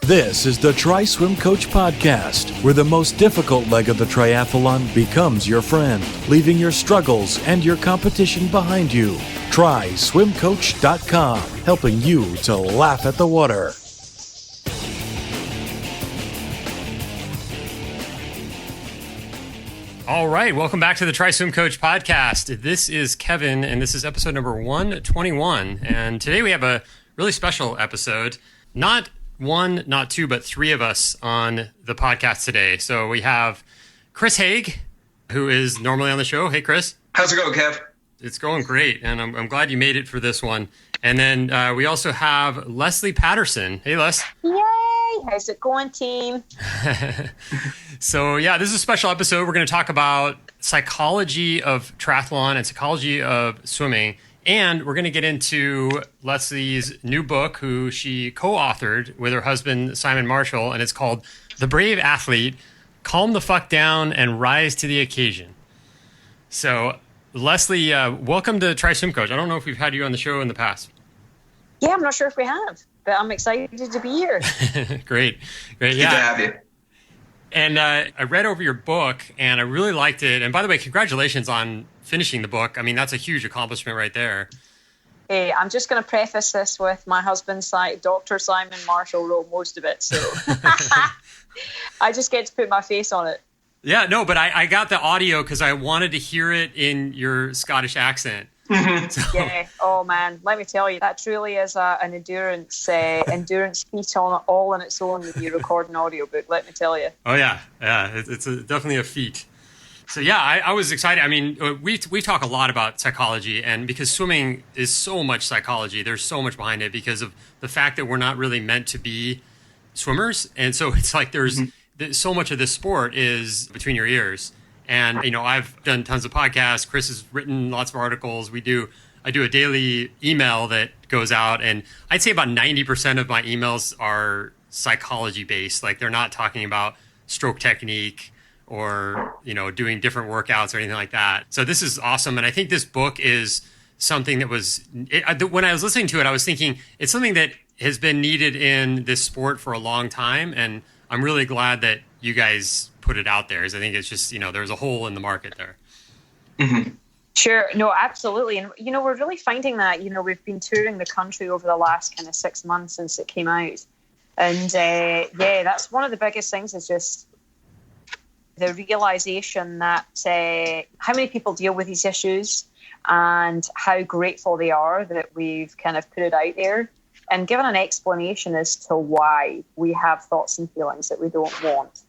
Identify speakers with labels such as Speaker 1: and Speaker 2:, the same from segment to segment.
Speaker 1: This is the Tri Swim Coach podcast, where the most difficult leg of the triathlon becomes your friend, leaving your struggles and your competition behind you. TrySwimCoach.com, helping you to laugh at the water.
Speaker 2: All right, welcome back to the Tri Swim Coach podcast. This is Kevin, and this is episode number 121. And today we have a really special episode. Not one, not two, but three of us on the podcast today. So we have Chris Haig, who is normally on the show. Hey, Chris.
Speaker 3: How's it going, Kev?
Speaker 2: It's going great, and I'm glad you made it for this one. And then we also have Lesley Patterson. Hey, Les.
Speaker 4: Yay! How's it going, team?
Speaker 2: So, yeah, this is a special episode. We're going to talk about psychology of triathlon and psychology of swimming. And we're going to get into Lesley's new book, who she co-authored with her husband, Simon Marshall, and it's called The Brave Athlete, Calm the Fuck Down and Rise to the Occasion. So, Lesley, welcome to Tri Swim Coach. I don't know if we've had you on the show in the past.
Speaker 4: Yeah, I'm not sure if we have, but I'm excited to be here.
Speaker 2: Great.
Speaker 3: Good to have you.
Speaker 2: And I read over your book, and I really liked it. And by the way, congratulations on finishing the book. I mean, that's a huge accomplishment right there.
Speaker 4: Hey, I'm just going to preface this with my husband, Dr. Simon Marshall, wrote most of it, so I just get to put my face on it.
Speaker 2: Yeah, no, but I got the audio because I wanted to hear it in your Scottish accent.
Speaker 3: Mm-hmm.
Speaker 2: So.
Speaker 4: Yeah. Oh man, let me tell you, that truly is an endurance feat on all on its own when you record an audiobook. Let me tell you.
Speaker 2: Oh yeah, it's definitely a feat. So yeah, I was excited. I mean, we talk a lot about psychology, and because swimming is so much psychology, there's so much behind it because of the fact that we're not really meant to be swimmers, and so it's like there's so much of this sport is between your ears. And, you know, I've done tons of podcasts. Chris has written lots of articles. I do a daily email that goes out, and I'd say about 90% of my emails are psychology based. Like, they're not talking about stroke technique or, you know, doing different workouts or anything like that. So this is awesome. And I think this book is something that when I was listening to it, I was thinking it's something that has been needed in this sport for a long time. And I'm really glad that you guys put it out there, because I think it's just, you know, there's a hole in the market there.
Speaker 3: Mm-hmm.
Speaker 4: Sure. No, absolutely. And, you know, we're really finding that, you know, we've been touring the country over the last kind of 6 months since it came out. And yeah, that's one of the biggest things is just the realization that how many people deal with these issues and how grateful they are that we've kind of put it out there and given an explanation as to why we have thoughts and feelings that we don't want.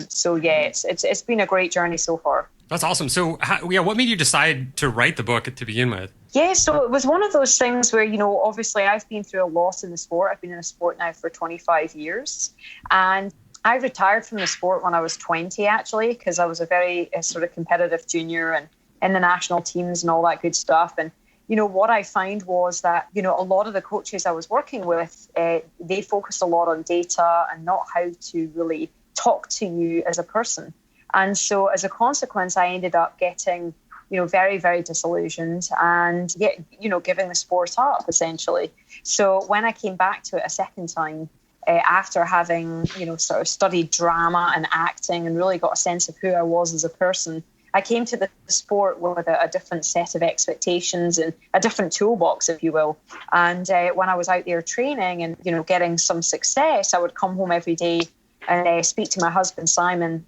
Speaker 4: So yeah, it's been a great journey so far.
Speaker 2: That's awesome. So what made you decide to write the book to begin with?
Speaker 4: Yeah, so it was one of those things where, you know, obviously I've been through a lot in the sport. I've been in the sport now for 25 years. And I retired from the sport when I was 20, actually, because I was a very sort of competitive junior and in the national teams and all that good stuff. And, you know, what I found was that, you know, a lot of the coaches I was working with, they focused a lot on data and not how to really talk to you as a person. And so as a consequence, I ended up getting, you know, very, very disillusioned and, you know, giving the sport up, essentially. So when I came back to it a second time, after having, you know, sort of studied drama and acting and really got a sense of who I was as a person, I came to the sport with a different set of expectations and a different toolbox, if you will. And when I was out there training and, you know, getting some success, I would come home every day and speak to my husband, Simon,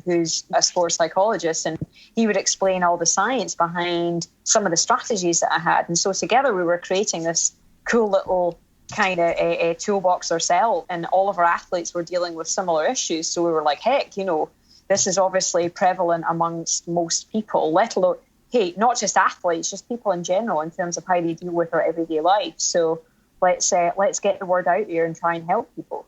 Speaker 4: who's a sports psychologist, and he would explain all the science behind some of the strategies that I had. And so together we were creating this cool little kind of a toolbox ourselves, and all of our athletes were dealing with similar issues. So we were like, heck, you know, this is obviously prevalent amongst most people, let alone, hey, not just athletes, just people in general in terms of how they deal with their everyday life. So let's get the word out there and try and help people.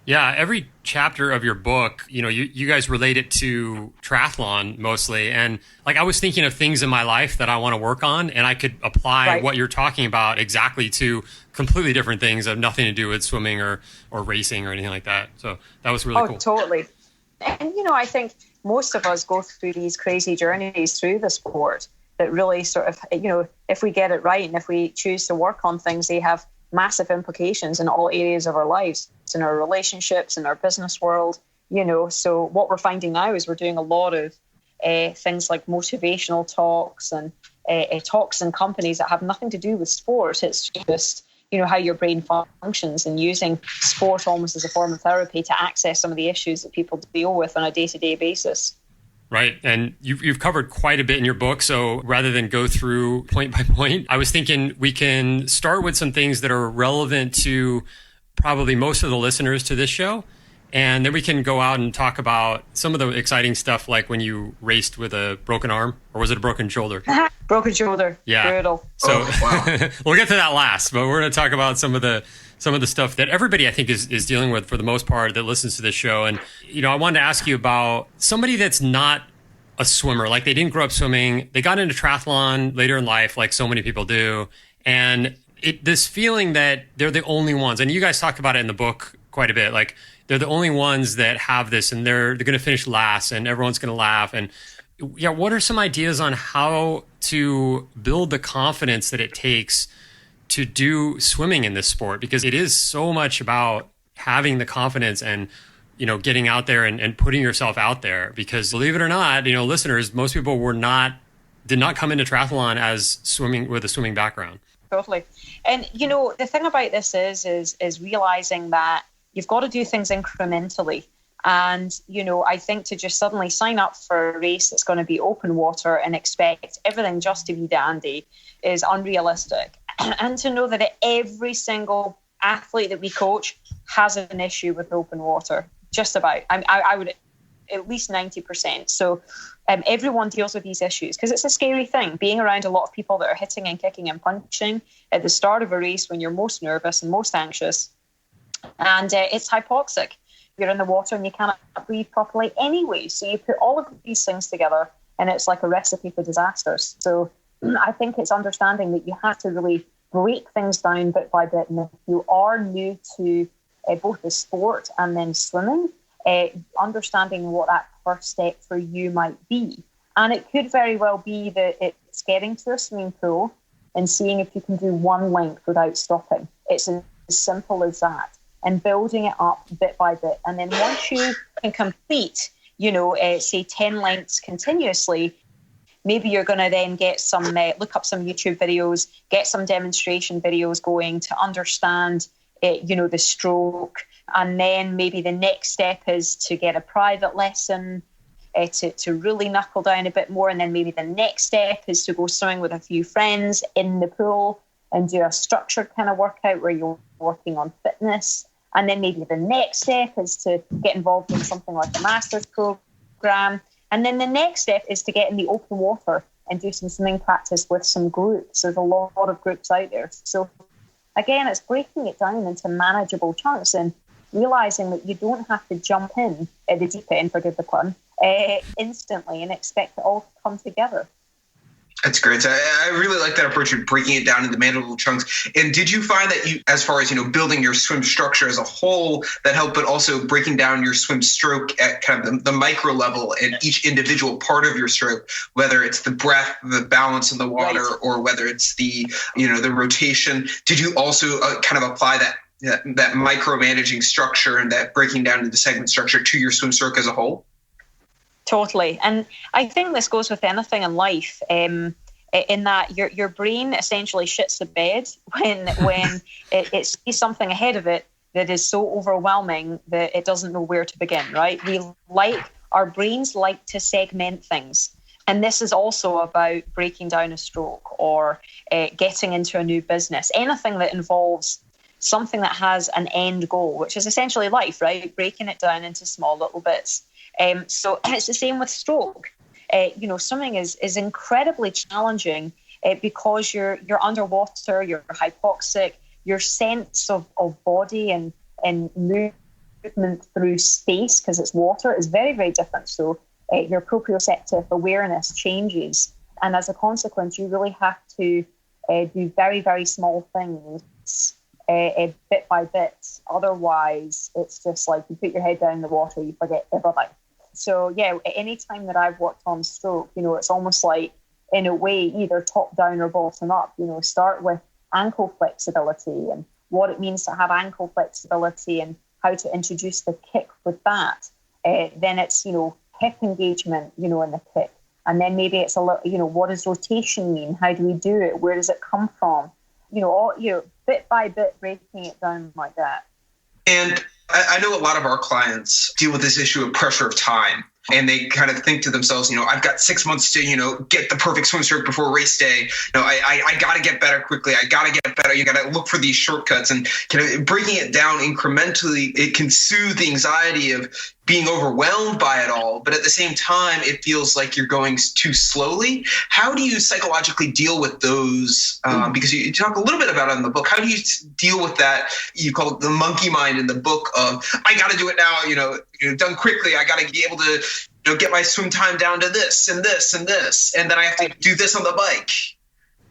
Speaker 2: Yeah, every chapter of your book, you know, you guys relate it to triathlon mostly. And like, I was thinking of things in my life that I want to work on, and I could apply what you're talking about exactly to completely different things that have nothing to do with swimming or racing or anything like that. So that was really cool.
Speaker 4: Oh, totally. And, you know, I think most of us go through these crazy journeys through the sport that really sort of, you know, if we get it right and if we choose to work on things, they have massive implications in all areas of our lives, in our relationships, in our business world, So what we're finding now is we're doing a lot of things like motivational talks and talks in companies that have nothing to do with sport. It's just, how your brain functions, and using sport almost as a form of therapy to access some of the issues that people deal with on a day-to-day basis.
Speaker 2: Right. And you've covered quite a bit in your book. So rather than go through point by point, I was thinking we can start with some things that are relevant to probably most of the listeners to this show. And then we can go out and talk about some of the exciting stuff, like when you raced with a broken arm, or was it a broken shoulder?
Speaker 4: Broken shoulder.
Speaker 2: Yeah.
Speaker 4: Brutal.
Speaker 2: So we'll get to that last, but we're going to talk about some of the stuff that everybody, I think, is dealing with for the most part that listens to this show. And, I wanted to ask you about somebody that's not a swimmer, like they didn't grow up swimming. They got into triathlon later in life, like so many people do. And this feeling that they're the only ones, and you guys talk about it in the book quite a bit, like they're the only ones that have this, and they're going to finish last, and everyone's going to laugh. And yeah, what are some ideas on how to build the confidence that it takes to do swimming in this sport? Because it is so much about having the confidence and, getting out there and putting yourself out there. Because believe it or not, listeners, most people did not come into triathlon as swimming with a swimming background.
Speaker 4: Totally. And, the thing about this is realizing that you've got to do things incrementally. And, I think to just suddenly sign up for a race that's going to be open water and expect everything just to be dandy is unrealistic. And to know that every single athlete that we coach has an issue with open water, just about. I would at least 90%. So everyone deals with these issues because it's a scary thing, being around a lot of people that are hitting and kicking and punching at the start of a race when you're most nervous and most anxious. And it's hypoxic. You're in the water and you cannot breathe properly anyway. So you put all of these things together and it's like a recipe for disasters. So I think it's understanding that you have to really break things down bit by bit. And if you are new to both the sport and then swimming, understanding what that first step for you might be. And it could very well be that it's getting to a swimming pool and seeing if you can do one length without stopping. It's as simple as that. And building it up bit by bit. And then once you can complete, say 10 lengths continuously, maybe you're going to then get some, look up some YouTube videos, get some demonstration videos going to understand, the stroke. And then maybe the next step is to get a private lesson, to really knuckle down a bit more. And then maybe the next step is to go swimming with a few friends in the pool and do a structured kind of workout where you're working on fitness. And then maybe the next step is to get involved in something like a master's program. And then the next step is to get in the open water and do some swimming practice with some groups. There's a lot of groups out there. So again, it's breaking it down into manageable chunks and realizing that you don't have to jump in at the deep end, forgive the pun, instantly and expect it all to come together.
Speaker 3: That's great. So I really like that approach of breaking it down into manageable chunks. And did you find that you, as far as, building your swim structure as a whole, that helped, but also breaking down your swim stroke at kind of the micro level and each individual part of your stroke, whether it's the breath, the balance in the water, right, or whether it's the, the rotation? Did you also kind of apply that micromanaging structure and that breaking down into segment structure to your swim stroke as a whole?
Speaker 4: Totally. And I think this goes with anything in life, in that your brain essentially shits the bed when it sees something ahead of it that is so overwhelming that it doesn't know where to begin, right? Our brains like to segment things. And this is also about breaking down a stroke or getting into a new business, anything that involves something that has an end goal, which is essentially life, right? Breaking it down into small little bits. So it's the same with stroke. Swimming is incredibly challenging because you're underwater, you're hypoxic, your sense of body and movement through space, because it's water, is very, very different. So your proprioceptive awareness changes. And as a consequence, you really have to do very, very small things bit by bit. Otherwise, it's just like you put your head down in the water, you forget everything. So yeah, any time that I've worked on stroke, it's almost like, in a way, either top down or bottom up. Start with ankle flexibility and what it means to have ankle flexibility and how to introduce the kick with that. Then it's, hip engagement, in the kick. And then maybe it's a little, what does rotation mean? How do we do it? Where does it come from? Bit by bit, breaking it down like that.
Speaker 3: And I know a lot of our clients deal with this issue of pressure of time. And they kind of think to themselves, I've got 6 months to, get the perfect swim stroke before race day. I got to get better quickly. I got to get better. You got to look for these shortcuts, and kind of breaking it down incrementally. It can soothe the anxiety of being overwhelmed by it all. But at the same time, it feels like you're going too slowly. How do you psychologically deal with those? Because you talk a little bit about it in the book. How do you deal with that? You call it the monkey mind in the book of, I got to do it now, done quickly. I got to be able to get my swim time down to this and this and this. And then I have to do this on the bike.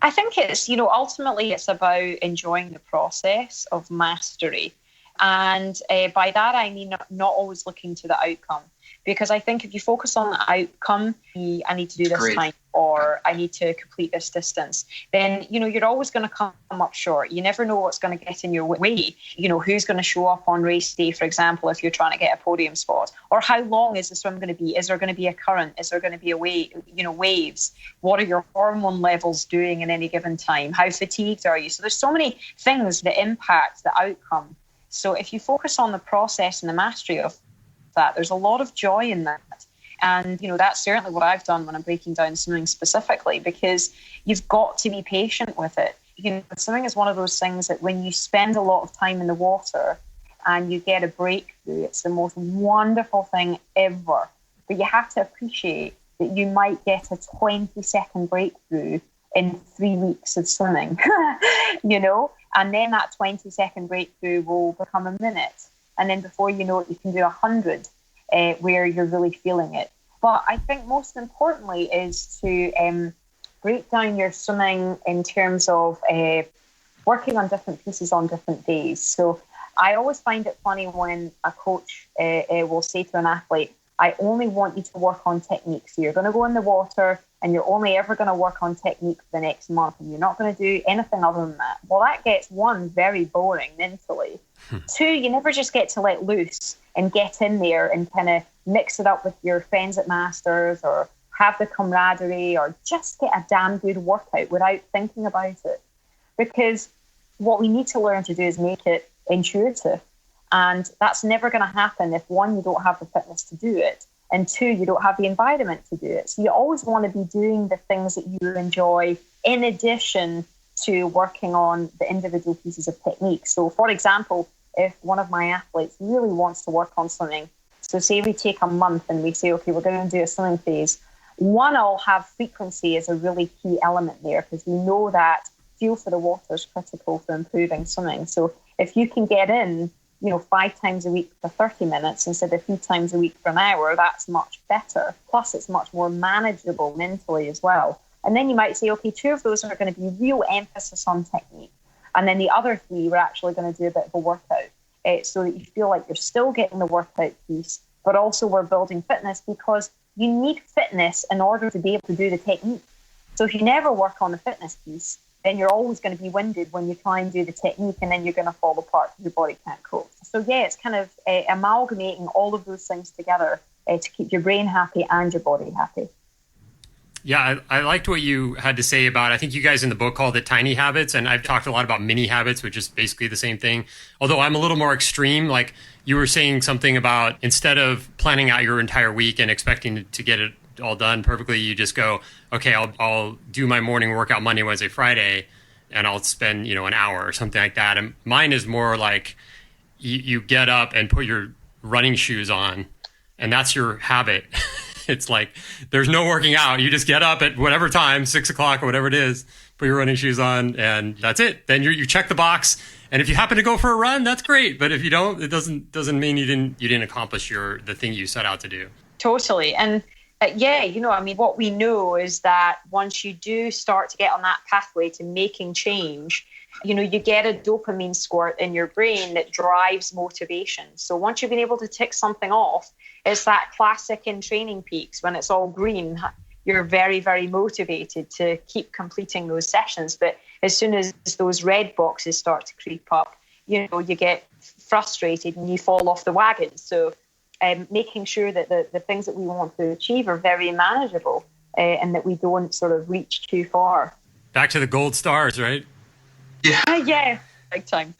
Speaker 4: I think it's, ultimately it's about enjoying the process of mastery. And by that, I mean not always looking to the outcome. Because I think if you focus on the outcome, I need to do this time, or I need to complete this distance, then, you're always going to come up short. You never know what's going to get in your way. Who's going to show up on race day, for example, if you're trying to get a podium spot, or how long is the swim going to be? Is there going to be a current? Is there going to be waves? What are your hormone levels doing in any given time? How fatigued are you? So there's so many things that impact the outcome. So if you focus on the process and the mastery of that, there's a lot of joy in that. And, that's certainly what I've done when I'm breaking down swimming specifically, because you've got to be patient with it. Swimming is one of those things that when you spend a lot of time in the water and you get a breakthrough, it's the most wonderful thing ever. But you have to appreciate that you might get a 20-second breakthrough in 3 weeks of swimming, and then that 20-second breakthrough will become a minute. And then before you know it, you can do 100 where you're really feeling it. But I think most importantly is to break down your swimming in terms of working on different pieces on different days. So I always find it funny when a coach will say to an athlete, I only want you to work on technique. So you're going to go in the water and you're only ever going to work on technique for the next month, and you're not going to do anything other than that. Well, that gets, one, very boring mentally. Two, you never just get to let loose and get in there and kind of mix it up with your friends at Masters, or have the camaraderie, or just get a damn good workout without thinking about it. Because what we need to learn to do is make it intuitive. And that's never going to happen if, one, you don't have the fitness to do it, and two, you don't have the environment to do it. So you always want to be doing the things that you enjoy in addition to working on the individual pieces of technique. So, for example, if one of my athletes really wants to work on swimming, so say we take a month and we say, okay, we're going to do a swimming phase. One, I'll have frequency as a really key element there, because we know that feel for the water is critical for improving swimming. So if you can get in, 5 times a week for 30 minutes instead of 3 times a week for an hour, that's much better. Plus, it's much more manageable mentally as well. And then you might say, okay, 2 of those are going to be real emphasis on technique. And then the other 3, we're actually going to do a bit of a workout so that you feel like you're still getting the workout piece, but also we're building fitness, because you need fitness in order to be able to do the technique. So if you never work on the fitness piece, then you're always going to be winded when you try and do the technique, and then you're going to fall apart because your body can't cope. So yeah, it's kind of amalgamating all of those things together to keep your brain happy and your body happy.
Speaker 2: Yeah, I liked what you had to say about, I think you guys in the book called it tiny habits, and I've talked a lot about mini habits, which is basically the same thing. Although I'm a little more extreme, like you were saying something about, instead of planning out your entire week and expecting to get it all done perfectly, you just go, okay, I'll do my morning workout Monday, Wednesday, Friday, and I'll spend, an hour or something like that. And mine is more like you get up and put your running shoes on, and that's your habit. It's like, there's no working out. You just get up at whatever time, 6 o'clock or whatever it is, put your running shoes on, and that's it. Then you check the box. And if you happen to go for a run, that's great. But if you don't, it doesn't mean you didn't accomplish the thing you set out to do.
Speaker 4: Totally. And what we know is that once you do start to get on that pathway to making change, you get a dopamine squirt in your brain that drives motivation. So once you've been able to tick something off, it's that classic in Training Peaks when it's all green. You're very, very motivated to keep completing those sessions. But as soon as those red boxes start to creep up, you get frustrated and you fall off the wagon. So making sure that the things that we want to achieve are very manageable and that we don't sort of reach too far.
Speaker 2: Back to the gold stars, right?
Speaker 3: Yeah.
Speaker 4: Yeah, big time.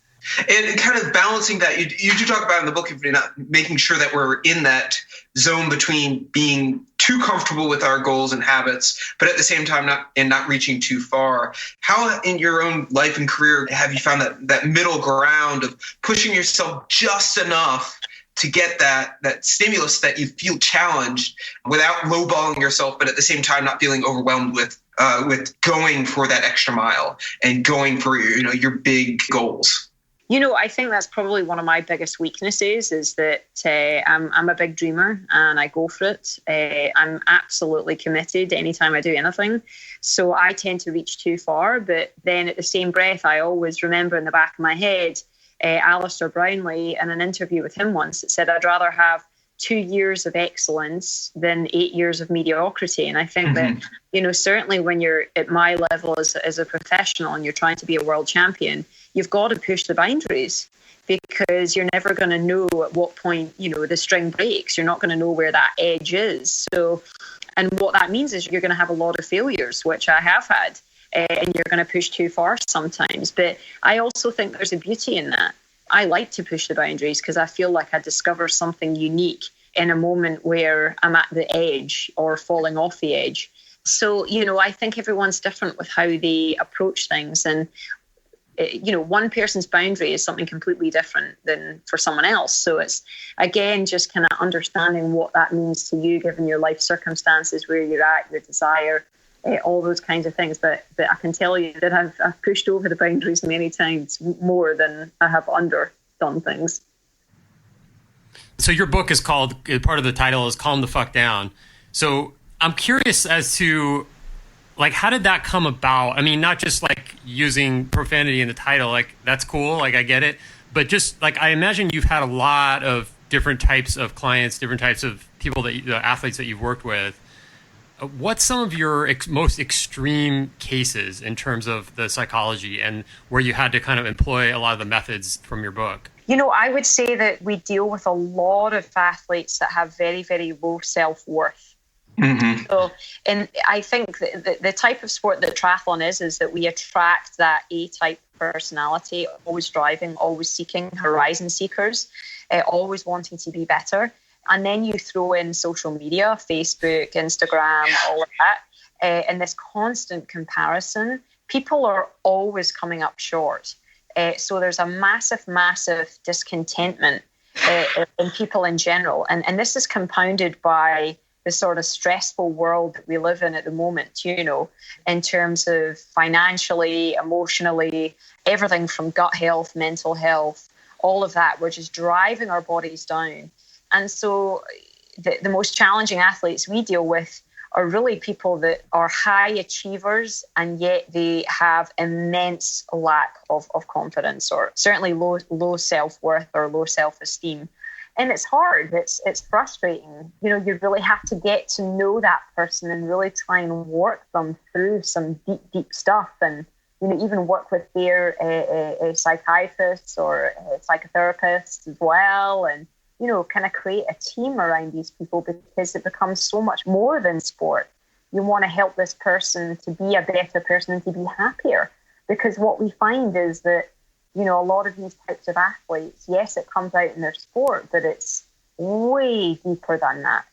Speaker 3: And kind of balancing that, you do talk about in the book, not making sure that we're in that zone between being too comfortable with our goals and habits, but at the same time not reaching too far. How in your own life and career have you found that middle ground of pushing yourself just enough to get that stimulus that you feel challenged without lowballing yourself, but at the same time not feeling overwhelmed with going for that extra mile and going for your big goals?
Speaker 4: I think that's probably one of my biggest weaknesses is that I'm a big dreamer and I go for it. I'm absolutely committed anytime I do anything. So I tend to reach too far. But then at the same breath, I always remember in the back of my head, Alistair Brownlee in an interview with him once, that said, I'd rather have 2 years of excellence than 8 years of mediocrity. And I think that, certainly when you're at my level as a professional and you're trying to be a world champion, you've got to push the boundaries because you're never going to know at what point, the string breaks. You're not going to know where that edge is. So, and what that means is you're going to have a lot of failures, which I have had, and you're going to push too far sometimes. But I also think there's a beauty in that. I like to push the boundaries because I feel like I discover something unique in a moment where I'm at the edge or falling off the edge. So, I think everyone's different with how they approach things. And, one person's boundary is something completely different than for someone else. So it's, again, just kind of understanding what that means to you, given your life circumstances, where you're at, your desire, all those kinds of things. But I can tell you that I've pushed over the boundaries many times more than I have underdone things.
Speaker 2: So your book is called, part of the title is Calm the Fuck Down. So I'm curious as to, how did that come about? I mean, not just using profanity in the title, that's cool, I get it. But just I imagine you've had a lot of different types of clients, different types of people, the athletes that you've worked with. What's some of your most extreme cases in terms of the psychology and where you had to kind of employ a lot of the methods from your book?
Speaker 4: I would say that we deal with a lot of athletes that have very, very low self-worth. Mm-hmm. So, and I think the type of sport that triathlon is that we attract that A-type personality, always driving, always seeking, horizon seekers, always wanting to be better. And then you throw in social media, Facebook, Instagram, all of that, and this constant comparison. People are always coming up short. So there's a massive, massive discontentment in people in general. And this is compounded by the sort of stressful world that we live in at the moment, in terms of financially, emotionally, everything from gut health, mental health, all of that. We're just driving our bodies down. And so the most challenging athletes we deal with are really people that are high achievers and yet they have immense lack of confidence or certainly low self-worth or low self-esteem. And it's hard. It's frustrating. You really have to get to know that person and really try and work them through some deep, deep stuff. And, even work with their psychiatrists or psychotherapists as well. And, kind of create a team around these people because it becomes so much more than sport. You want to help this person to be a better person and to be happier. Because what we find is that, a lot of these types of athletes, yes, it comes out in their sport, but it's way deeper than that,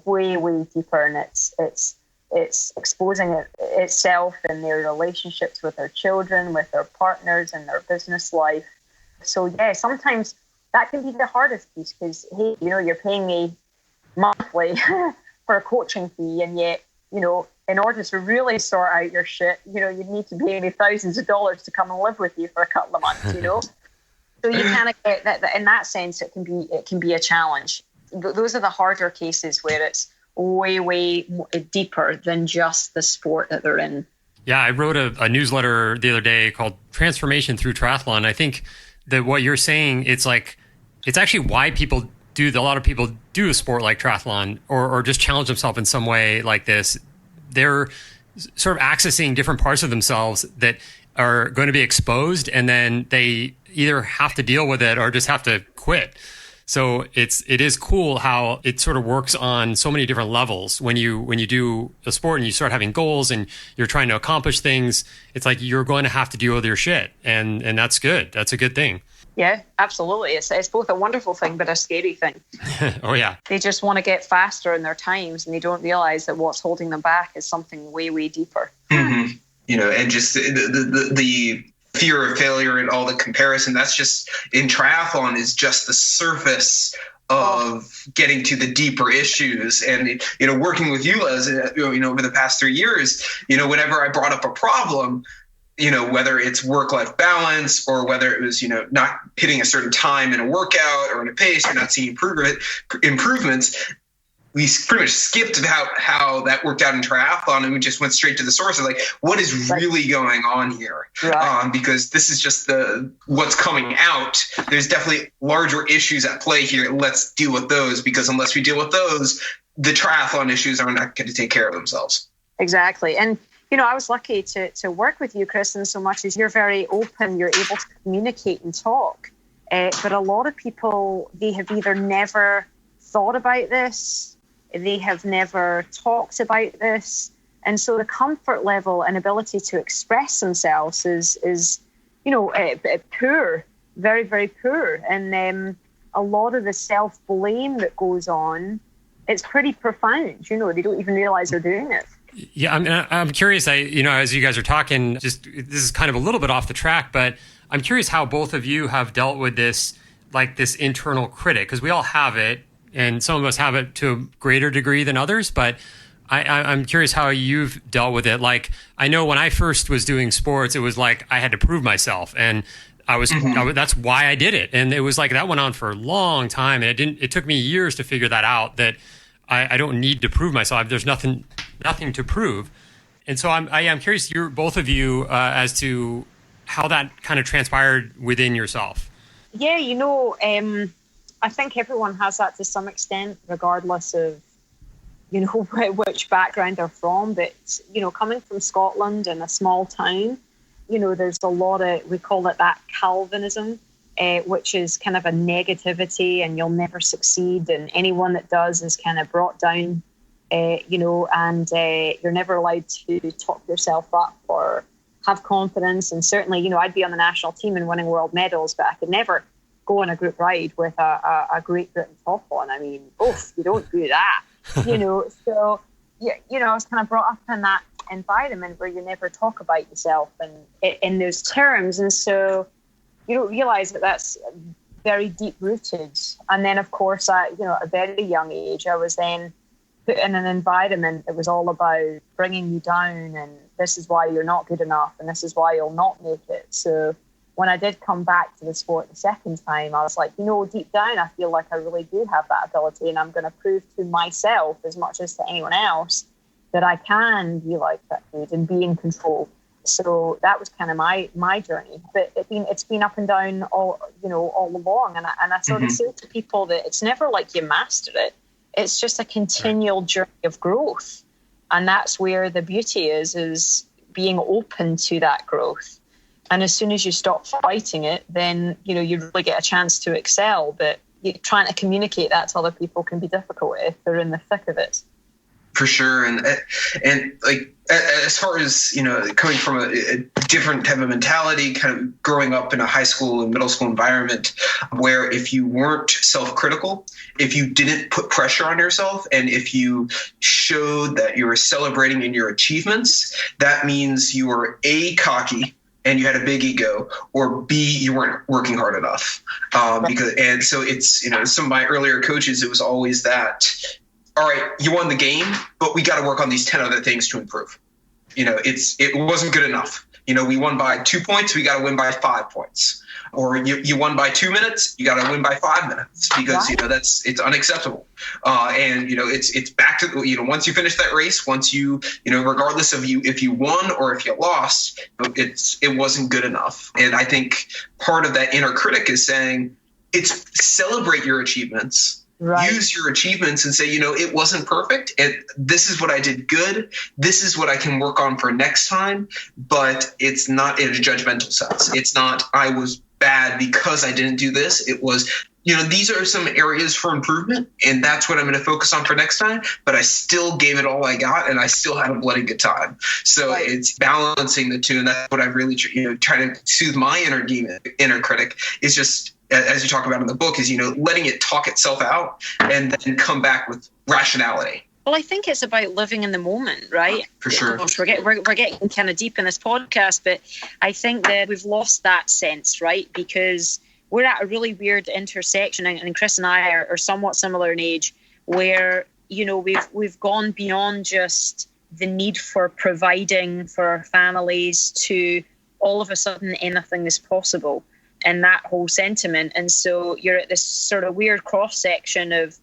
Speaker 4: way, way deeper. And it's exposing itself in their relationships with their children, with their partners, and their business life. So, yeah, sometimes that can be the hardest piece because, hey, you're paying me monthly for a coaching fee, and yet, in order to really sort out your shit, you'd need to pay me thousands of dollars to come and live with you for a couple of months, So you kind of get that in that sense, it can be a challenge. Those are the harder cases where it's way, way deeper than just the sport that they're in.
Speaker 2: Yeah, I wrote a newsletter the other day called Transformation Through Triathlon. I think that what you're saying, it's actually why a lot of people do a sport like triathlon or just challenge themselves in some way like this. They're sort of accessing different parts of themselves that are going to be exposed, and then they either have to deal with it or just have to quit. So it is cool how it sort of works on so many different levels. When you do a sport and you start having goals and you're trying to accomplish things, it's like you're going to have to deal with your shit, and that's good. That's a good thing.
Speaker 4: Yeah, absolutely. It's both a wonderful thing, but a scary thing.
Speaker 2: Oh, yeah.
Speaker 4: They just want to get faster in their times, and they don't realize that what's holding them back is something way, way deeper.
Speaker 3: Mm-hmm. And just the fear of failure and all the comparison, that's just in triathlon is just the surface of getting to the deeper issues. And, working with you, Les, over the past 3 years, whenever I brought up a problem, whether it's work-life balance or whether it was, not hitting a certain time in a workout or in a pace or not seeing improvements, we pretty much skipped how that worked out in triathlon, and we just went straight to the source of what is really going on here. Right. Because this is just what's coming out. There's definitely larger issues at play here. Let's deal with those, because unless we deal with those, the triathlon issues are not going to take care of themselves.
Speaker 4: Exactly. And I was lucky to work with you, Chris, in so much as you're very open, you're able to communicate and talk. But a lot of people, they have either never thought about this, they have never talked about this. And so the comfort level and ability to express themselves is poor, very, very poor. And a lot of the self-blame that goes on, it's pretty profound. They don't even realize they're doing it.
Speaker 2: Yeah, I'm curious. As you guys are talking, this is kind of a little bit off the track, but I'm curious how both of you have dealt with this internal critic, because we all have it, and some of us have it to a greater degree than others. But I'm curious how you've dealt with it. I know when I first was doing sports, it was like I had to prove myself, and that's why I did it, and it was like that went on for a long time, and it took me years to figure that out. That I don't need to prove myself. There's nothing to prove. And so I'm curious, both of you, as to how that kind of transpired within yourself.
Speaker 4: Yeah, I think everyone has that to some extent, regardless of, which background they're from. But, coming from Scotland in a small town, there's a lot of, we call it that Calvinism, which is kind of a negativity, and you'll never succeed, and anyone that does is kind of brought down, and you're never allowed to talk yourself up or have confidence. And certainly, I'd be on the national team and winning world medals, but I could never go on a group ride with a great written top on. I mean, you don't do that, So, I was kind of brought up in that environment where you never talk about yourself and in those terms, and so you don't realize that that's very deep rooted. And then, of course, at a very young age, I was then put in an environment that was all about bringing you down, and this is why you're not good enough, and this is why you'll not make it. So when I did come back to the sport the second time, I was like, deep down, I feel like I really do have that ability, and I'm going to prove to myself as much as to anyone else that I can be like that good and be in control. So that was kind of my journey, but it's been up and down all along. And I sort of say to people that it's never like you master it. It's just a continual journey of growth. And that's where the beauty is being open to that growth. And as soon as you stop fighting it, then, you really get a chance to excel. But trying to communicate that to other people can be difficult if they're in the thick of it.
Speaker 3: For sure. And as far as, coming from a different type of mentality, kind of growing up in a high school and middle school environment where if you weren't self-critical, if you didn't put pressure on yourself, and if you showed that you were celebrating in your achievements, that means you were A, cocky, and you had a big ego, or B, you weren't working hard enough. So it's, some of my earlier coaches, it was always that, all right, you won the game, but we got to work on these 10 other things to improve. It wasn't good enough. We won by 2 points, we got to win by 5 points. Or you won by 2 minutes, you got to win by 5 minutes, because, it's unacceptable. It's back to, once you finish that race, once you, regardless of if you won or if you lost, it wasn't good enough. And I think part of that inner critic is saying, it's celebrate your achievements, use your achievements and say, it wasn't perfect. And this is what I did good. This is what I can work on for next time. But it's not in a judgmental sense. It's not, I was bad because I didn't do this. It was, these are some areas for improvement, and that's what I'm going to focus on for next time. But I still gave it all I got, and I still had a bloody good time. So It's balancing the two, and that's what I really try to soothe my inner critic. Is just, as you talk about in the book, is letting it talk itself out and then come back with rationality.
Speaker 4: Well, I think it's about living in the moment, right?
Speaker 3: For sure.
Speaker 4: We're getting kind of deep in this podcast, but I think that we've lost that sense, right? Because we're at a really weird intersection, and Chris and I are somewhat similar in age, where we've gone beyond just the need for providing for our families to all of a sudden anything is possible, and that whole sentiment. And so you're at this sort of weird cross section of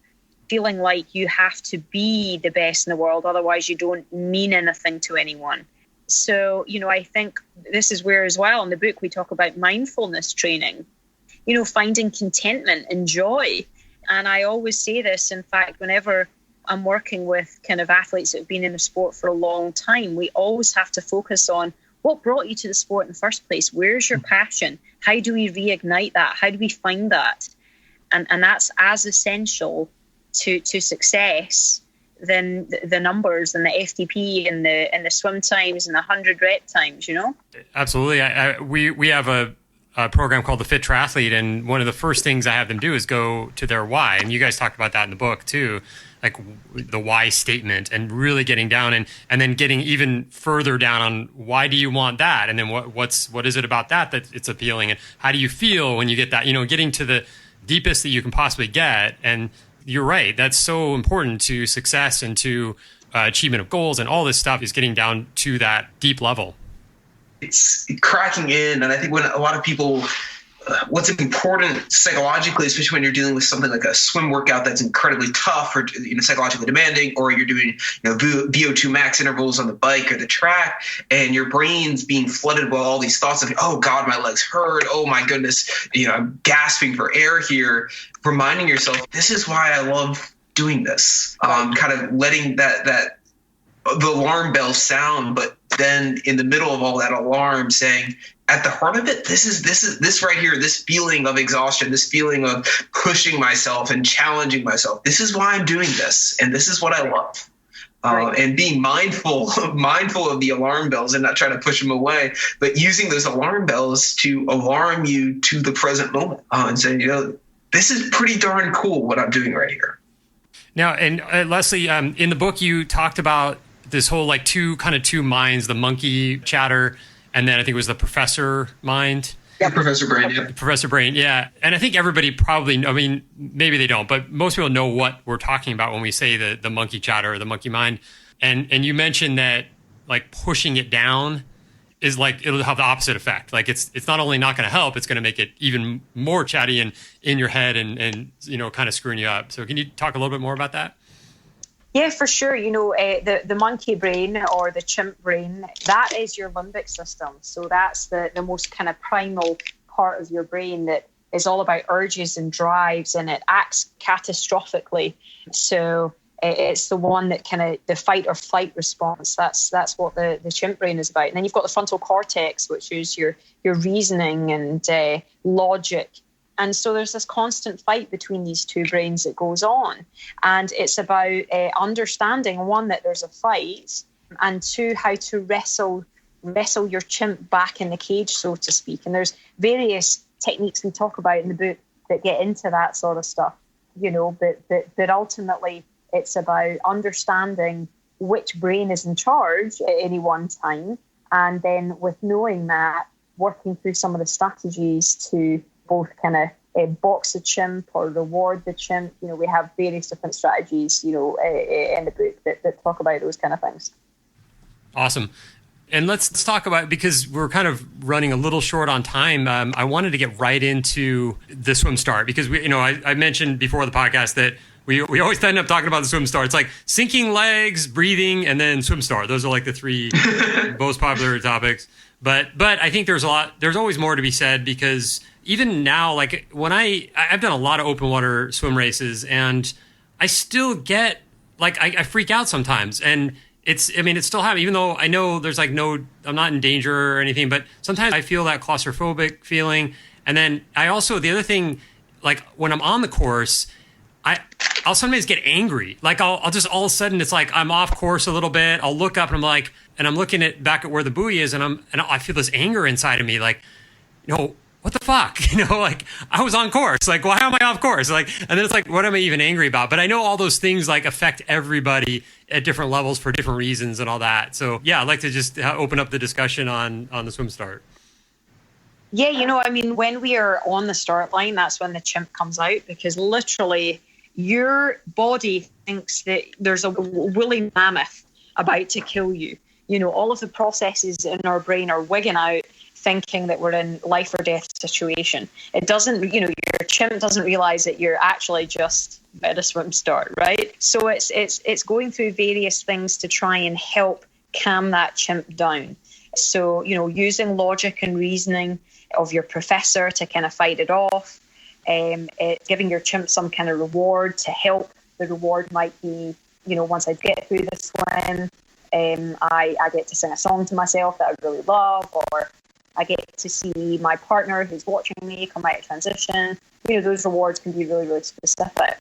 Speaker 4: feeling like you have to be the best in the world, otherwise you don't mean anything to anyone. So I think this is where, as well, in the book we talk about mindfulness training. Finding contentment and joy. And I always say this, in fact, whenever I'm working with kind of athletes that have been in the sport for a long time, we always have to focus on what brought you to the sport in the first place. Where's your passion? How do we reignite that? How do we find that? And that's as essential to success than the numbers and the FTP and the swim times and the 100 rep times,
Speaker 2: Absolutely. We have a program called the Fit Triathlete, and one of the first things I have them do is go to their why. And you guys talked about that in the book too, like the why statement, and really getting down and then getting even further down on why do you want that, and then what is it about that it's appealing, and how do you feel when you get that, getting to the deepest that you can possibly get. And you're right, that's so important to success and to achievement of goals, and all this stuff is getting down to that deep level.
Speaker 3: It's cracking in. And I think when a lot of people, what's important psychologically, especially when you're dealing with something like a swim workout that's incredibly tough or psychologically demanding, or you're doing VO2 max intervals on the bike or the track, and your brain's being flooded with all these thoughts of, oh God, my legs hurt. Oh my goodness, I'm gasping for air here. Reminding yourself, this is why I love doing this. Kind of letting that the alarm bell sound, but then in the middle of all that alarm saying, at the heart of it, this right here, this feeling of exhaustion, this feeling of pushing myself and challenging myself. This is why I'm doing this, and this is what I love. And being mindful of the alarm bells and not trying to push them away, but using those alarm bells to alarm you to the present moment and saying, this is pretty darn cool what I'm doing right here.
Speaker 2: Now, and Lesley, in the book, you talked about this whole two minds, the monkey chatter, and then I think it was the professor mind.
Speaker 3: Yeah, Professor Brain. Yeah.
Speaker 2: Professor Brain, yeah. And I think everybody probably, maybe they don't, but most people know what we're talking about when we say the monkey chatter or the monkey mind. And you mentioned that pushing it down is it'll have the opposite effect. It's not only not going to help, it's going to make it even more chatty and in your head and kind of screwing you up. So can you talk a little bit more about that?
Speaker 4: Yeah, for sure. The monkey brain or the chimp brain, that is your limbic system. So that's the most kind of primal part of your brain that is all about urges and drives, and it acts catastrophically. So it's the one that kind of the fight or flight response. That's what the chimp brain is about. And then you've got the frontal cortex, which is your reasoning and logic. And so there's this constant fight between these two brains that goes on. And it's about understanding, one, that there's a fight, and two, how to wrestle your chimp back in the cage, so to speak. And there's various techniques we talk about in the book that get into that sort of stuff, but ultimately it's about understanding which brain is in charge at any one time. And then with knowing that, working through some of the strategies to both kind of box the chimp or reward the chimp. We have various different strategies, in the book that talk about those kind of things.
Speaker 2: Awesome. And let's talk about, because we're kind of running a little short on time, I wanted to get right into the swim start, because I mentioned before the podcast that we always end up talking about the swim start. It's like sinking legs, breathing, and then swim start. Those are the three most popular topics. But I think there's always more to be said, because even now, like when I've done a lot of open water swim races, and I still get like, I freak out sometimes, and it's still happening, even though I know there's like I'm not in danger or anything, but sometimes I feel that claustrophobic feeling. And then the other thing, like when I'm on the course, I'll sometimes get angry. Like I'll just, all of a sudden it's like I'm off course a little bit. I'll look up and I'm like, and I'm looking back at where the buoy is, and I feel this anger inside of me, like, what the fuck? Like I was on course. Like, why am I off course? Like, and then it's like, what am I even angry about? But I know all those things like affect everybody at different levels for different reasons and all that. So yeah, I'd like to just open up the discussion on the swim start.
Speaker 4: Yeah, when we are on the start line, that's when the chimp comes out, because literally your body thinks that there's a woolly mammoth about to kill you. All of the processes in our brain are wigging out, thinking that we're in life or death situation. It doesn't, your chimp doesn't realize that you're actually just at a swim start, right? So it's going through various things to try and help calm that chimp down. So, using logic and reasoning of your professor to kind of fight it off, giving your chimp some kind of reward to help. The reward might be, once I get through the swim, I get to sing a song to myself that I really love, or I get to see my partner who's watching me come out of transition. Those rewards can be really, really specific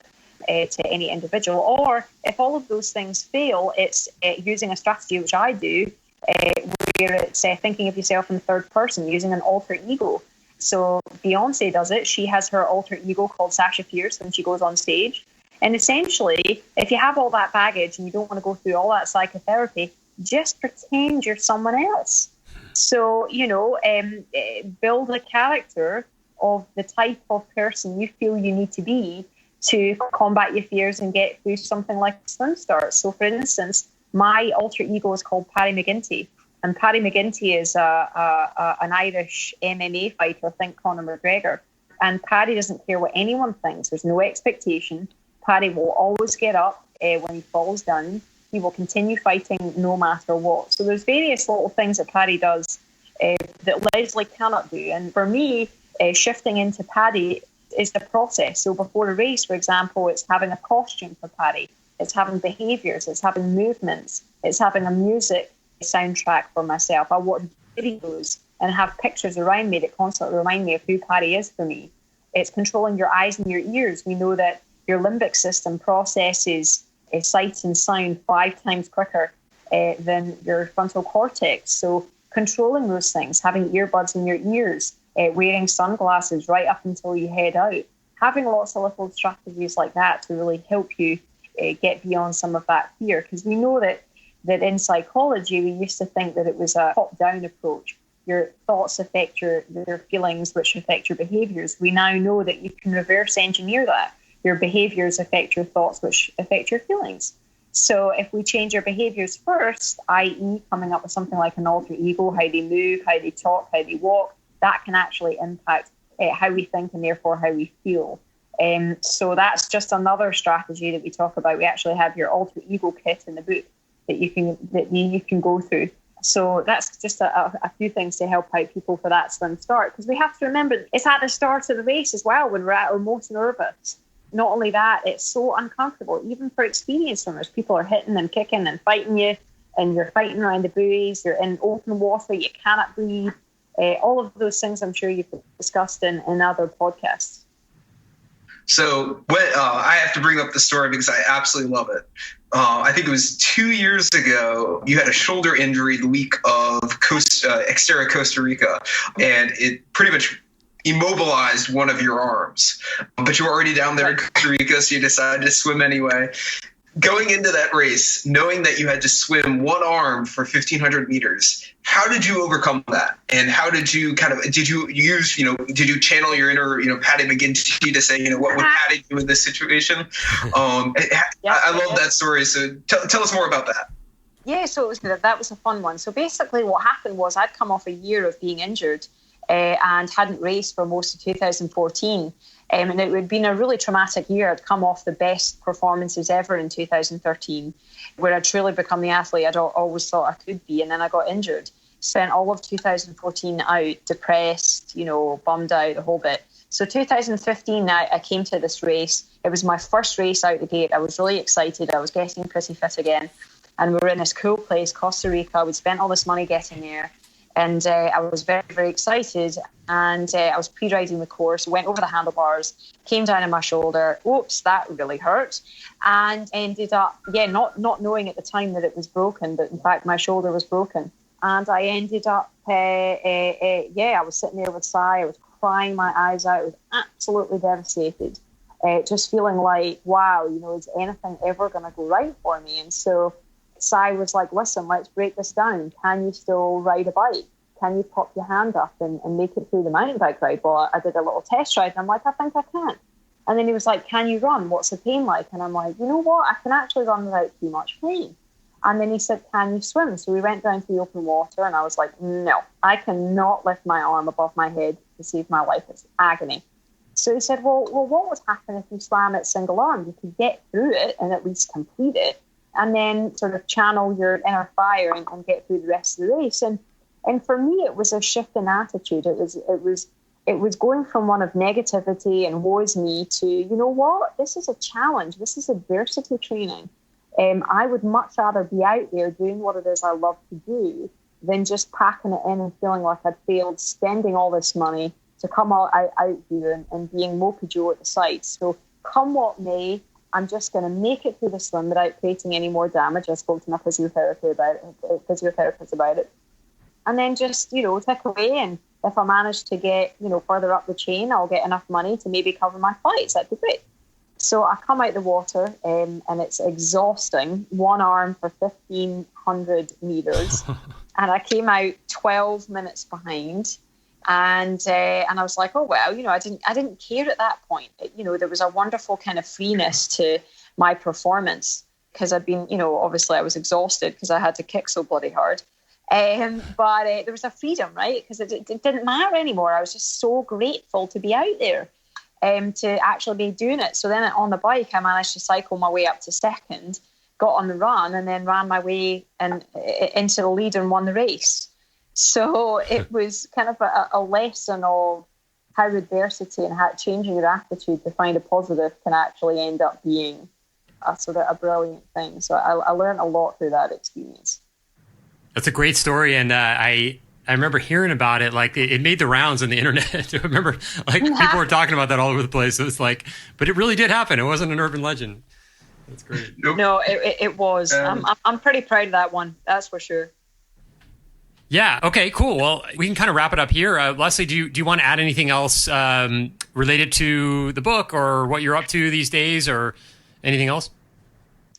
Speaker 4: to any individual. Or if all of those things fail, it's using a strategy, which I do, where it's thinking of yourself in the third person, using an alter ego. So Beyonce does it. She has her alter ego called Sasha Fierce when she goes on stage. And essentially, if you have all that baggage and you don't want to go through all that psychotherapy, just pretend you're someone else. So, build a character of the type of person you feel you need to be to combat your fears and get through something like a swim start. So, for instance, my alter ego is called Paddy McGinty. And Paddy McGinty is an Irish MMA fighter, think Conor McGregor. And Paddy doesn't care what anyone thinks. There's no expectation. Paddy will always get up when he falls down. He will continue fighting no matter what. So there's various little things that Paddy does that Lesley cannot do. And for me, shifting into Paddy is the process. So before a race, for example, it's having a costume for Paddy. It's having behaviours. It's having movements. It's having a music soundtrack for myself. I watch videos and have pictures around me that constantly remind me of who Paddy is for me. It's controlling your eyes and your ears. We know that your limbic system processes sight and sound 5 times quicker than your frontal cortex. So controlling those things, having earbuds in your ears, wearing sunglasses right up until you head out, having lots of little strategies like that to really help you get beyond some of that fear. Because we know that in psychology, we used to think that it was a top-down approach. Your thoughts affect your feelings, which affect your behaviours. We now know that you can reverse engineer that. Your behaviours affect your thoughts, which affect your feelings. So if we change our behaviours first, i.e. coming up with something like an alter ego, how they move, how they talk, how they walk, that can actually impact how we think and therefore how we feel. So that's just another strategy that we talk about. We actually have your alter ego kit in the book that you can go through. So that's just a few things to help out people for that swim start. Because we have to remember, it's at the start of the race as well when we're at our most nervous. Not only that, it's so uncomfortable. Even for experienced swimmers, people are hitting and kicking and fighting you, and you're fighting around the buoys, you're in open water, you cannot breathe. All of those things I'm sure you've discussed in other podcasts.
Speaker 3: So I have to bring up the story because I absolutely love it. I think it was 2 years ago, you had a shoulder injury the week of Xterra Costa Rica, and it pretty much immobilized one of your arms. But you were already down there in Costa Rica, so you decided to swim anyway. Going into that race, knowing that you had to swim one arm for 1,500 meters, how did you overcome that? And how did you did you channel your inner, Paddy McGinty to say, what would Paddy do in this situation? I love that story. So tell us more about that.
Speaker 4: Yeah, so that was a fun one. So basically what happened was I'd come off a year of being injured and hadn't raced for most of 2014. And it had been a really traumatic year. I'd come off the best performances ever in 2013, where I'd truly become the athlete I'd always thought I could be, and then I got injured. spent all of 2014 out, depressed, bummed out, the whole bit. So 2015, I came to this race. It was my first race out the gate. I was really excited. I was getting pretty fit again. And we were in this cool place, Costa Rica. We'd spent all this money getting there. And I was very, very excited. And I was pre-riding the course, went over the handlebars, came down on my shoulder. Oops, that really hurt. And ended up, not knowing at the time that it was broken, but in fact, my shoulder was broken. And I ended up, I was sitting there with Psyche. I was crying my eyes out. I was absolutely devastated. Just feeling like, wow, is anything ever going to go right for me? And so Psyche was like, listen, let's break this down. Can you still ride a bike? Can you pop your hand up and make it through the mountain bike ride? Well, I did a little test ride, and I'm like, I think I can. And then he was like, can you run? What's the pain like? And I'm like, you know what? I can actually run without too much pain. And then he said, can you swim? So we went down to the open water, and I was like, no, I cannot lift my arm above my head to save my life. It's agony. So he said, well, what would happen if you swam it single arm? You could get through it and at least complete it, and then sort of channel your inner fire and get through the rest of the race. And for me, it was a shift in attitude. It was going from one of negativity and woe is me to, you know what, this is a challenge. This is adversity training. I would much rather be out there doing what it is I love to do than just packing it in and feeling like I'd failed, spending all this money to come out here and being Mopey Joe at the site. So come what may, I'm just going to make it through the swim without creating any more damage. I spoke to my physiotherapist about it. And then just, tick away. And if I manage to get, further up the chain, I'll get enough money to maybe cover my flights. That'd be great. So I come out the water and it's exhausting. One arm for 1,500 meters. And I came out 12 minutes behind. And I was like, oh, well, I didn't care at that point. There was a wonderful kind of freeness to my performance because I'd been, obviously I was exhausted because I had to kick so bloody hard. But there was a freedom, right? Because it didn't matter anymore. I was just so grateful to be out there, to actually be doing it. So then on the bike, I managed to cycle my way up to second, got on the run, and then ran my way into the lead and won the race. So it was kind of a lesson of how adversity and how changing your attitude to find a positive can actually end up being a sort of a brilliant thing. So I learned a lot through that experience.
Speaker 2: That's a great story, and I remember hearing about it. Like it made the rounds on the internet. I remember people were talking about that all over the place. It was like, but it really did happen. It wasn't an urban legend. That's great.
Speaker 4: No, it was. I'm pretty proud of that one. That's for sure.
Speaker 2: Yeah. Okay. Cool. Well, we can kind of wrap it up here. Lesley, do you want to add anything else related to the book or what you're up to these days, or anything else?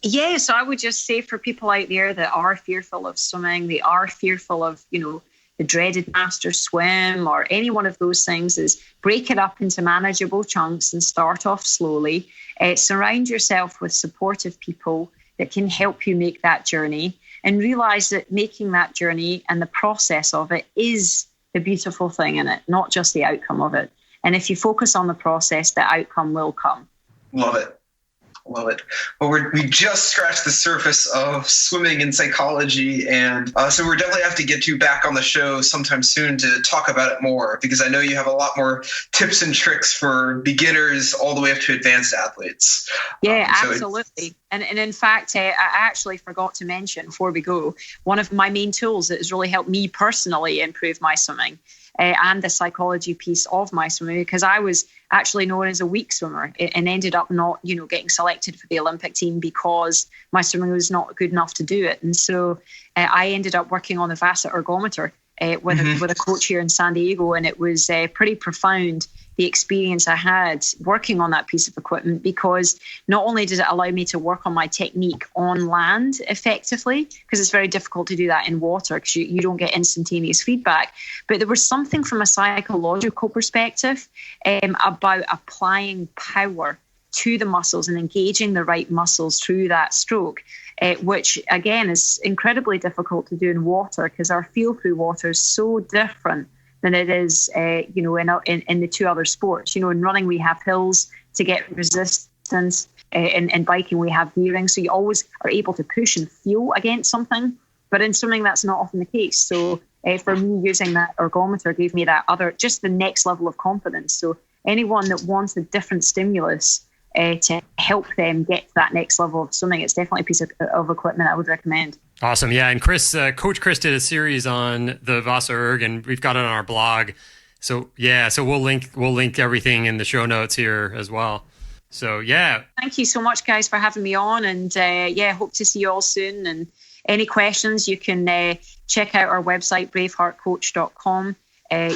Speaker 4: Yeah, so I would just say for people out there that are fearful of swimming, they are fearful of, the dreaded master swim or any one of those things, is break it up into manageable chunks and start off slowly. Surround yourself with supportive people that can help you make that journey, and realize that making that journey and the process of it is the beautiful thing in it, not just the outcome of it. And if you focus on the process, the outcome will come.
Speaker 3: Love it. Love it. Well, we just scratched the surface of swimming and psychology, and so we're definitely have to get you back on the show sometime soon to talk about it more, because I know you have a lot more tips and tricks for beginners all the way up to advanced athletes.
Speaker 4: Yeah, absolutely. And in fact, I actually forgot to mention before we go, one of my main tools that has really helped me personally improve my swimming and the psychology piece of my swimming, because I was actually known as a weak swimmer and ended up not, getting selected for the Olympic team because my swimming was not good enough to do it. And so I ended up working on the VASA ergometer with a coach here in San Diego, and it was pretty profound, the experience I had working on that piece of equipment, because not only did it allow me to work on my technique on land effectively, because it's very difficult to do that in water because you don't get instantaneous feedback, but there was something from a psychological perspective about applying power to the muscles and engaging the right muscles through that stroke, which again is incredibly difficult to do in water because our feel through water is so different than it is, in the two other sports. In running, we have hills to get resistance. In biking, we have gearing. So you always are able to push and feel against something. But in swimming, that's not often the case. So for me, using that ergometer gave me that just the next level of confidence. So anyone that wants a different stimulus to help them get to that next level of swimming, it's definitely a piece of equipment I would recommend.
Speaker 2: Awesome. Yeah. And Chris, Coach Chris did a series on the Vasa Erg, and we've got it on our blog. So yeah, so we'll link everything in the show notes here as well. So yeah.
Speaker 4: Thank you so much, guys, for having me on. And hope to see you all soon. And any questions, you can check out our website, braveheartcoach.com.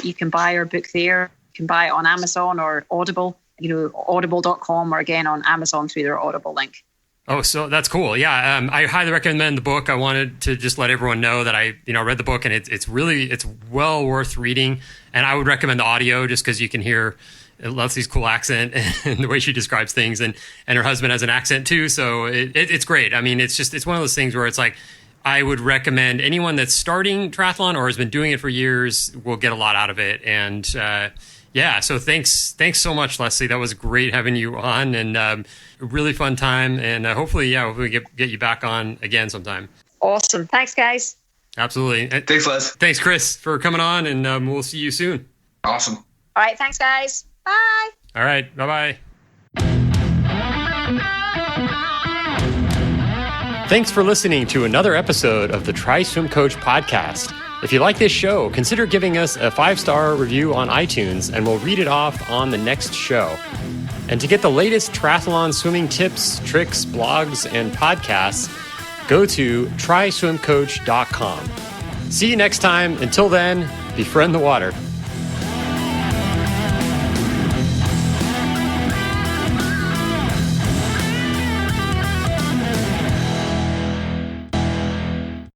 Speaker 4: You can buy our book there. You can buy it on Amazon or Audible, audible.com, or again on Amazon through their Audible link.
Speaker 2: Oh, so that's cool. Yeah, I highly recommend the book. I wanted to just let everyone know that I read the book, and it's well worth reading. And I would recommend the audio just because you can hear Leslie's cool accent and the way she describes things, and her husband has an accent too. So it's great. I mean, it's one of those things where it's like, I would recommend anyone that's starting triathlon or has been doing it for years will get a lot out of it. And so thanks so much, Lesley. That was great having you on, and a really fun time. And hopefully get you back on again sometime.
Speaker 4: Awesome. Thanks, guys.
Speaker 2: Absolutely.
Speaker 3: Thanks, Les.
Speaker 2: Thanks, Chris, for coming on, and we'll see you soon.
Speaker 3: Awesome.
Speaker 4: All right. Thanks, guys. Bye.
Speaker 2: All right. Bye-bye. Thanks for listening to another episode of the Tri Swim Coach podcast. If you like this show, consider giving us a 5-star review on iTunes, and we'll read it off on the next show. And to get the latest triathlon swimming tips, tricks, blogs, and podcasts, go to triswimcoach.com. See you next time. Until then, befriend the water.